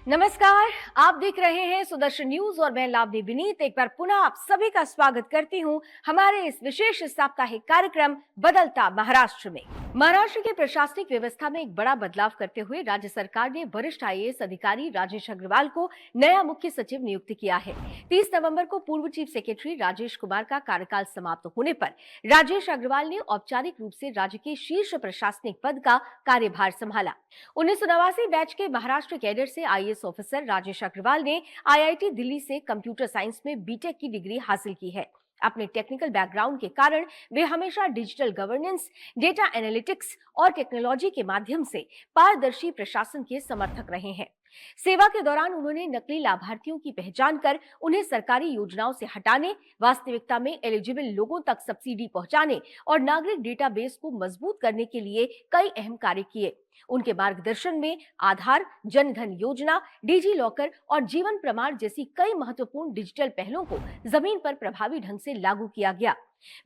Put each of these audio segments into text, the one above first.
नमस्कार। आप देख रहे हैं सुदर्शन न्यूज और मैं लावनी विनीत एक बार पुनः आप सभी का स्वागत करती हूं हमारे इस विशेष साप्ताहिक कार्यक्रम बदलता महाराष्ट्र में। महाराष्ट्र की प्रशासनिक व्यवस्था में एक बड़ा बदलाव करते हुए राज्य सरकार ने वरिष्ठ आईएएस अधिकारी राजेश अग्रवाल को नया मुख्य सचिव नियुक्त किया है। 30 नवंबर को पूर्व चीफ सेक्रेटरी राजेश कुमार का कार्यकाल समाप्त होने पर राजेश अग्रवाल ने औपचारिक रूप से राज्य के शीर्ष प्रशासनिक पद का कार्यभार संभाला। 1989 बैच के महाराष्ट्र कैडर से आईएएस ऑफिसर राजेश अग्रवाल ने आईआईटी दिल्ली से कंप्यूटर साइंस में बीटेक की डिग्री हासिल की है। अपने टेक्निकल बैकग्राउंड के कारण वे हमेशा डिजिटल गवर्नेंस, डेटा एनालिटिक्स और टेक्नोलॉजी के माध्यम से पारदर्शी प्रशासन के समर्थक रहे हैं। सेवा के दौरान उन्होंने नकली लाभार्थियों की पहचान कर उन्हें सरकारी योजनाओं से हटाने, वास्तविकता में एलिजिबल लोगों तक सब्सिडी पहुंचाने और नागरिक डेटाबेस को मजबूत करने के लिए कई अहम कार्य किए। उनके मार्गदर्शन में आधार, जनधन योजना, डिजी लॉकर और जीवन प्रमाण जैसी कई महत्वपूर्ण डिजिटल पहलों को जमीन पर प्रभावी ढंग से लागू किया गया।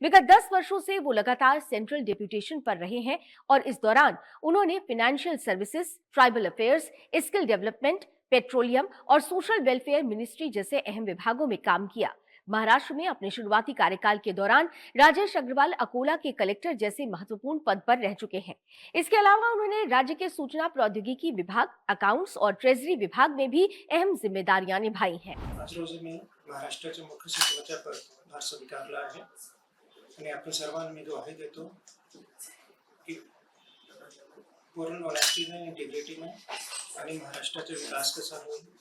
विगत 10 वर्षों से वो लगातार सेंट्रल डेप्यूटेशन पर रहे हैं और इस दौरान उन्होंने financial services, tribal affairs, skill development, petroleum और सोशल वेलफेयर मिनिस्ट्री जैसे अहम विभागों में काम किया। महाराष्ट्र में अपने शुरुआती कार्यकाल के दौरान राजेश अग्रवाल अकोला के कलेक्टर जैसे महत्वपूर्ण पद पर रह चुके हैं। इसके अलावा उन्होंने राज्य के सूचना प्रौद्योगिकी विभाग, अकाउंट्स और ट्रेजरी विभाग में भी अहम जिम्मेदारियां निभाई हैं। आज रोजी मी महाराष्ट्राच्या मुख्य सचिवाच्या पदभार स्वीकारला आहे आणि आपण सर्वांनी ग्वाही देतो की पूर्ण ऑनेस्टीने, इंटिग्रिटीने आणि महाराष्ट्राचा विकास कसा होईल।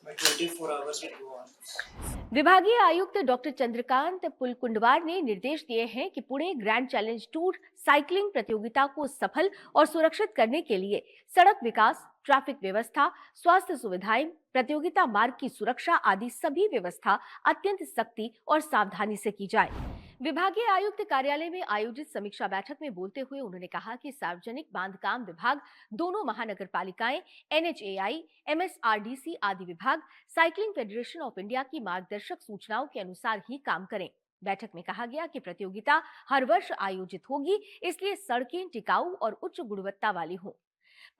मैं 24 आवर्स विल गो ऑन। विभागीय आयुक्त डॉक्टर चंद्रकांत पुलकुंडवार ने निर्देश दिए हैं कि Pune grand challenge tour cycling प्रतियोगिता को सफल और सुरक्षित करने के लिए सड़क विकास, ट्रैफिक व्यवस्था, स्वास्थ्य सुविधाएं, प्रतियोगिता मार्ग की सुरक्षा आदि सभी व्यवस्था अत्यंत सख्ती और सावधानी से की जाए। विभागीय आयुक्त कार्यालय में आयोजित समीक्षा बैठक में बोलते हुए उन्होंने कहा कि सार्वजनिक बांधकाम विभाग, दोनों महानगर पालिकाएं, एनएचएआई, एमएसआरडीसी आदि विभाग साइकिलिंग फेडरेशन ऑफ इंडिया की मार्गदर्शक सूचनाओं के अनुसार ही काम करें। बैठक में कहा गया कि प्रतियोगिता हर वर्ष आयोजित होगी, इसलिए सड़कें टिकाऊ और उच्च गुणवत्ता वाली हों।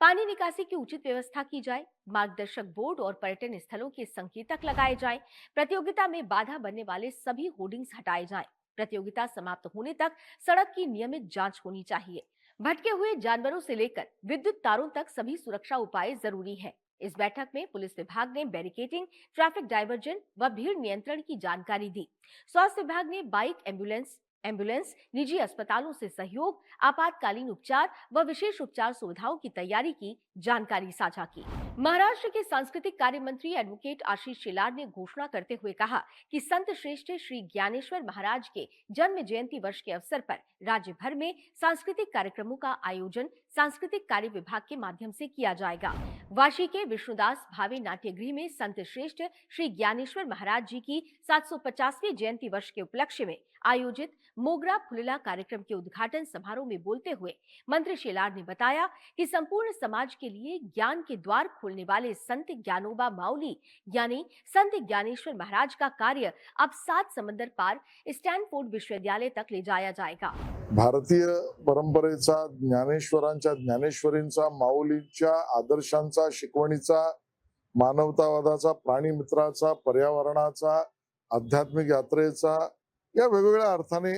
पानी निकासी की उचित व्यवस्था की जाए, मार्गदर्शक बोर्ड और पर्यटन स्थलों के संकेतक लगाए जाएं, प्रतियोगिता में बाधा बनने वाले सभी होर्डिंग्स हटाए जाएं। प्रतियोगिता समाप्त होने तक सड़क की नियमित जांच होनी चाहिए। भटके हुए जानवरों से लेकर विद्युत तारों तक सभी सुरक्षा उपाय जरूरी है। इस बैठक में पुलिस विभाग ने बैरिकेडिंग, ट्रैफिक डायवर्जन व भीड़ नियंत्रण की जानकारी दी। स्वास्थ्य विभाग ने बाइक एम्बुलेंस, निजी अस्पतालों से सहयोग, आपातकालीन उपचार व विशेष उपचार सुविधाओं की तैयारी की जानकारी साझा की। महाराष्ट्र के सांस्कृतिक कार्य मंत्री एडवोकेट आशीष शेलार ने घोषणा करते हुए कहा कि संत श्रेष्ठ श्री ज्ञानेश्वर महाराज के जन्म जयंती वर्ष के अवसर पर राज्य भर में सांस्कृतिक कार्यक्रमों का आयोजन सांस्कृतिक कार्य विभाग के माध्यम से किया जाएगा। वाशी के विष्णुदास भावे नाट्य गृह में संत श्रेष्ठ श्री ज्ञानेश्वर महाराज जी की 750वीं जयंती वर्ष के उपलक्ष्य में आयोजित मोगरा फुलला कार्यक्रम के उद्घाटन समारोह में बोलते हुए मंत्री शेलार ने बताया कि संपूर्ण समाज के लिए ज्ञान के द्वार खोलने वाले संत ज्ञानोबा माउली यानी संत ज्ञानेश्वर महाराज का कार्य अब 7 समंदर पार स्टैनफोर्ड विश्वविद्यालय तक ले जाया जाएगा। भारतीय परंपरेचा, ज्ञानेश्वरांच्या, ज्ञानेश्वरींचा, माऊलींच्या आदर्शांचा, शिकवणीचा, मानवतावादाचा, प्राणीमित्राचा, पर्यावरणाचा, आध्यात्मिक यात्रेचा, या वेगवेगळ्या अर्थाने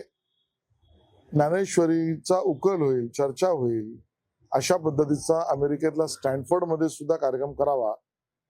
ज्ञानेश्वरीचा उकल होईल, चर्चा होईल, अशा पद्धतीचा अमेरिकेतला स्टॅनफोर्ड मध्ये सुद्धा कार्यक्रम करावा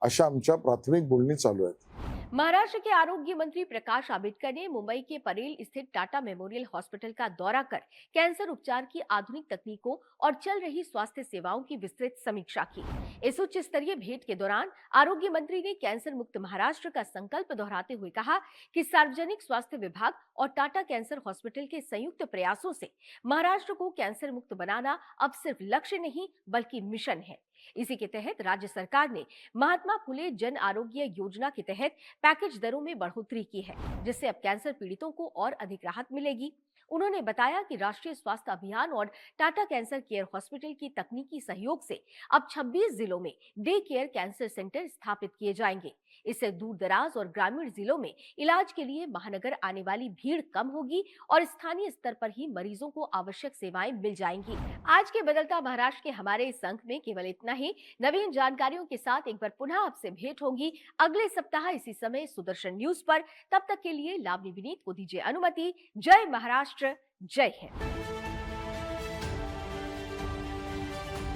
अशा आमच्या प्राथमिक बोलणी चालू आहेत। महाराष्ट्र के आरोग्य मंत्री प्रकाश आंबेडकर ने मुंबई के परेल स्थित टाटा मेमोरियल हॉस्पिटल का दौरा कर कैंसर उपचार की आधुनिक तकनीकों और चल रही स्वास्थ्य सेवाओं की विस्तृत समीक्षा की। इस उच्च स्तरीय भेंट के दौरान आरोग्य मंत्री ने कैंसर मुक्त महाराष्ट्र का संकल्प दोहराते हुए कहा कि सार्वजनिक स्वास्थ्य विभाग और टाटा कैंसर हॉस्पिटल के संयुक्त प्रयासों से महाराष्ट्र को कैंसर मुक्त बनाना अब सिर्फ लक्ष्य नहीं बल्कि मिशन है। इसी के तहत राज्य सरकार ने महात्मा फुले जन आरोग्य योजना के तहत पैकेज दरों में बढ़ोतरी की है, जिससे अब कैंसर पीड़ितों को और अधिक राहत मिलेगी। उन्होंने बताया कि राष्ट्रीय स्वास्थ्य अभियान और टाटा कैंसर केयर हॉस्पिटल की तकनीकी सहयोग से अब 26 जिलों में डे केयर कैंसर सेंटर स्थापित किए जाएंगे। इससे दूर दराज और ग्रामीण जिलों में इलाज के लिए महानगर आने वाली भीड़ कम होगी और स्थानीय स्तर पर ही मरीजों को आवश्यक सेवाएं मिल जाएंगी। आज के बदलता महाराष्ट्र के हमारे इस अंक में केवल इतना ही। नवीन जानकारियों के साथ एक बार पुनः आपसे भेंट होगी अगले सप्ताह इसी समय सुदर्शन न्यूज पर। तब तक के लिए लावनी विनीत को दीजिए अनुमति। जय महाराष्ट्र, जय हिंद।